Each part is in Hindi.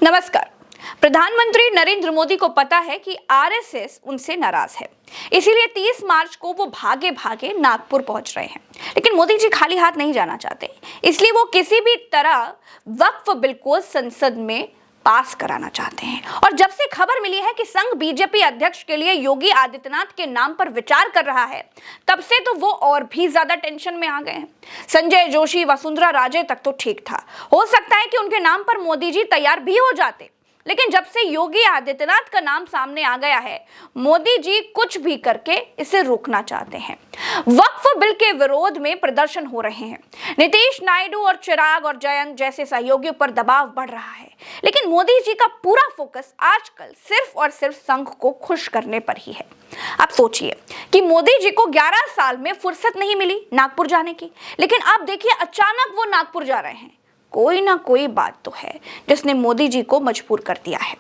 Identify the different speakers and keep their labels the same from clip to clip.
Speaker 1: नमस्कार। प्रधानमंत्री नरेंद्र मोदी को पता है कि आरएसएस उनसे नाराज है, इसीलिए 30 मार्च को वो भागे भागे नागपुर पहुंच रहे हैं। लेकिन मोदी जी खाली हाथ नहीं जाना चाहते, इसलिए वो किसी भी तरह वक्फ बिल को संसद में पास कराना चाहते हैं। और जब से खबर मिली है कि संघ बीजेपी अध्यक्ष के लिए योगी आदित्यनाथ के नाम पर विचार कर रहा है, तब से तो वो और भी ज्यादा टेंशन में आ गए हैं। संजय जोशी, वसुंधरा राजे तक तो ठीक था, हो सकता है कि उनके नाम पर मोदी जी तैयार भी हो जाते, लेकिन जब से योगी आदित्यनाथ का नाम सामने आ गया है, मोदी जी कुछ भी करके इसे रोकना चाहते हैं। वक्फ बिल के विरोध में प्रदर्शन हो रहे हैं। नीतीश, नायडू और चिराग और जयंत जैसे सहयोगियों पर दबाव बढ़ रहा है, लेकिन मोदी जी का पूरा फोकस आजकल सिर्फ और सिर्फ संघ को खुश करने पर ही है। आप सोचिए कि मोदी जी को 11 साल में फुर्सत नहीं मिली नागपुर जाने की, लेकिन अब देखिए अचानक वो नागपुर जा रहे हैं। कोई ना कोई बात तो है जिसने मोदी जी को मजबूर कर दिया है।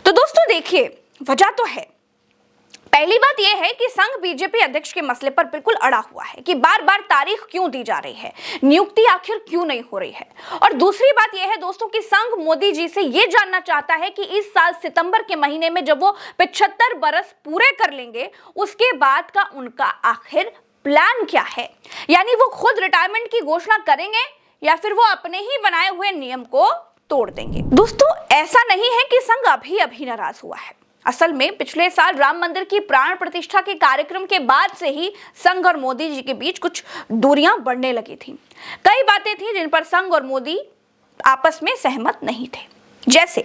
Speaker 1: तो दोस्तों देखिए, वजह तो है। पहली बात यह है कि संघ बीजेपी अध्यक्ष के मसले पर बिल्कुल अड़ा हुआ है कि बार बार तारीख क्यों दी जा रही है, नियुक्ति आखिर क्यों नहीं हो रही है। और दूसरी बात यह है दोस्तों कि संघ मोदी जी से यह जानना चाहता है कि इस साल सितंबर के महीने में जब वो 75 बरस पूरे कर लेंगे, उसके बाद का उनका आखिर प्लान क्या है। यानी वो खुद रिटायरमेंट की घोषणा करेंगे या फिर वो अपने ही बनाए हुए नियम को तोड़ देंगे। दोस्तों ऐसा नहीं है कि संघ अभी अभी नाराज हुआ है। असल में पिछले साल राम मंदिर की प्राण प्रतिष्ठा के कार्यक्रम के बाद से ही संघ और मोदी जी के बीच कुछ दूरियां बढ़ने लगी थी। कई बातें थी जिन पर संघ और मोदी आपस में सहमत नहीं थे। जैसे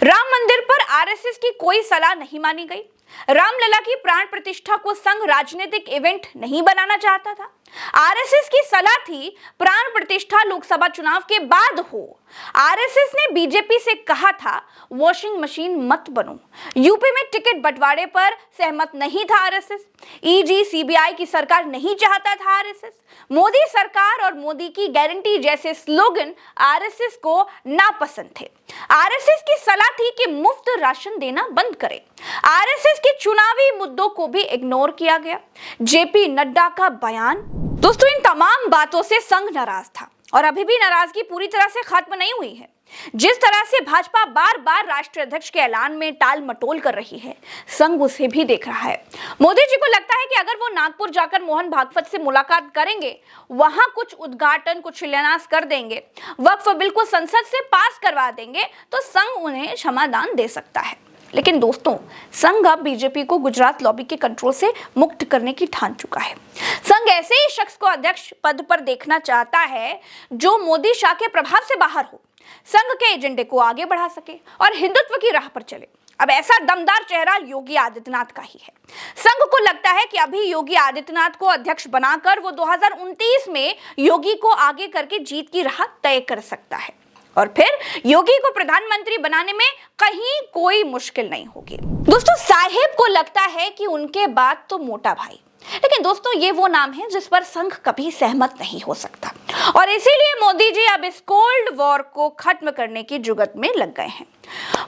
Speaker 1: राम मंदिर पर आरएसएस की कोई सलाह नहीं मानी गई। रामलला की प्राण प्रतिष्ठा को संघ राजनीतिक इवेंट नहीं बनाना चाहता था। आरएसएस की सलाह थी प्राण प्रतिष्ठा लोकसभा चुनाव के बाद हो। आरएसएस ने बीजेपी से कहा था वॉशिंग मशीन मत बनो। यूपी में टिकट बंटवारे पर सहमत नहीं था आरएसएस। ईडी, सीबीआई की सरकार नहीं चाहता था आरएसएस। मोदी सरकार और मोदी की गारंटी जैसे स्लोगन आरएसएस को नापसंद थे। आरएसएस की सलाह थी कि मुफ्त राशन देना बंद करें। आरएसएस के चुनावी मुद्दों को भी इग्नोर किया गया। जेपी नड्डा का बयान। दोस्तों इन तमाम बातों से संघ नाराज था और अभी भी नाराजगी पूरी तरह से खत्म नहीं हुई है। जिस तरह से भाजपा बार बार राष्ट्रीय अध्यक्ष के ऐलान में टाल मटोल कर रही है, संघ उसे भी देख रहा है। मोदी जी को लगता है कि अगर वो नागपुर जाकर मोहन भागवत से मुलाकात करेंगे, वहां कुछ उद्घाटन, कुछ शिलान्यास कर देंगे, वक्फ बिल को संसद से पास करवा देंगे, तो संघ उन्हें क्षमादान दे सकता है। लेकिन दोस्तों संघ अब बीजेपी को गुजरात लॉबी के कंट्रोल से मुक्त करने की ठान चुका है। संघ ऐसे ही शख्स को अध्यक्ष पद पर देखना चाहता है जो मोदी शाह के प्रभाव से बाहर हो, संघ के एजेंडे को आगे बढ़ा सके और हिंदुत्व की राह पर चले। अब ऐसा दमदार चेहरा योगी आदित्यनाथ का ही है। संघ को लगता है कि अभी योगी आदित्यनाथ को अध्यक्ष बनाकर वो 2029 में योगी को आगे करके जीत की राह तय कर सकता है और फिर योगी को प्रधानमंत्री बनाने में कहीं कोई मुश्किल नहीं होगी। दोस्तों साहेब को लगता है कि उनके बाद तो मोटा भाई, लेकिन दोस्तों ये वो नाम है जिस पर संघ कभी सहमत नहीं हो सकता और इसीलिए मोदी जी अब इस कोल्ड वॉर को खत्म करने की जुगत में लग गए हैं।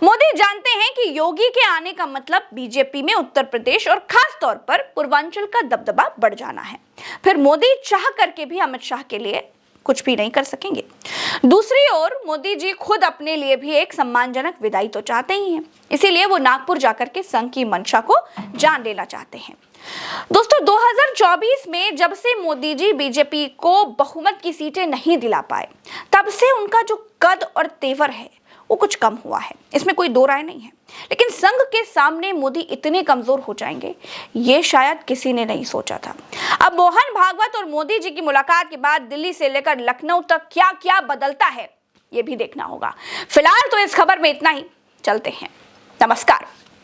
Speaker 1: मोदी जानते हैं कि योगी के आने का मतलब बीजेपी में उत्तर प्रदेश और खास तौर पर पूर्वांचल का दबदबा बढ़ जाना है। फिर मोदी चाह करके भी अमित शाह के लिए कुछ भी नहीं कर सकेंगे। दूसरी ओर मोदी जी खुद अपने लिए भी एक सम्मानजनक विदाई तो चाहते ही हैं, इसीलिए वो नागपुर जाकर के संघ की मंशा को जान लेना चाहते हैं। दोस्तों 2024 में जब से मोदी जी बीजेपी को बहुमत की सीटें नहीं दिला पाए, तब से उनका जो कद और तेवर है वो कुछ कम हुआ है, इसमें कोई दो राय नहीं है। लेकिन संघ के सामने मोदी इतने कमजोर हो जाएंगे, ये शायद किसी ने नहीं सोचा था। अब मोहन भागवत और मोदी जी की मुलाकात के बाद दिल्ली से लेकर लखनऊ तक क्या क्या बदलता है, ये भी देखना होगा। फिलहाल तो इस खबर में इतना ही। चलते हैं। नमस्कार।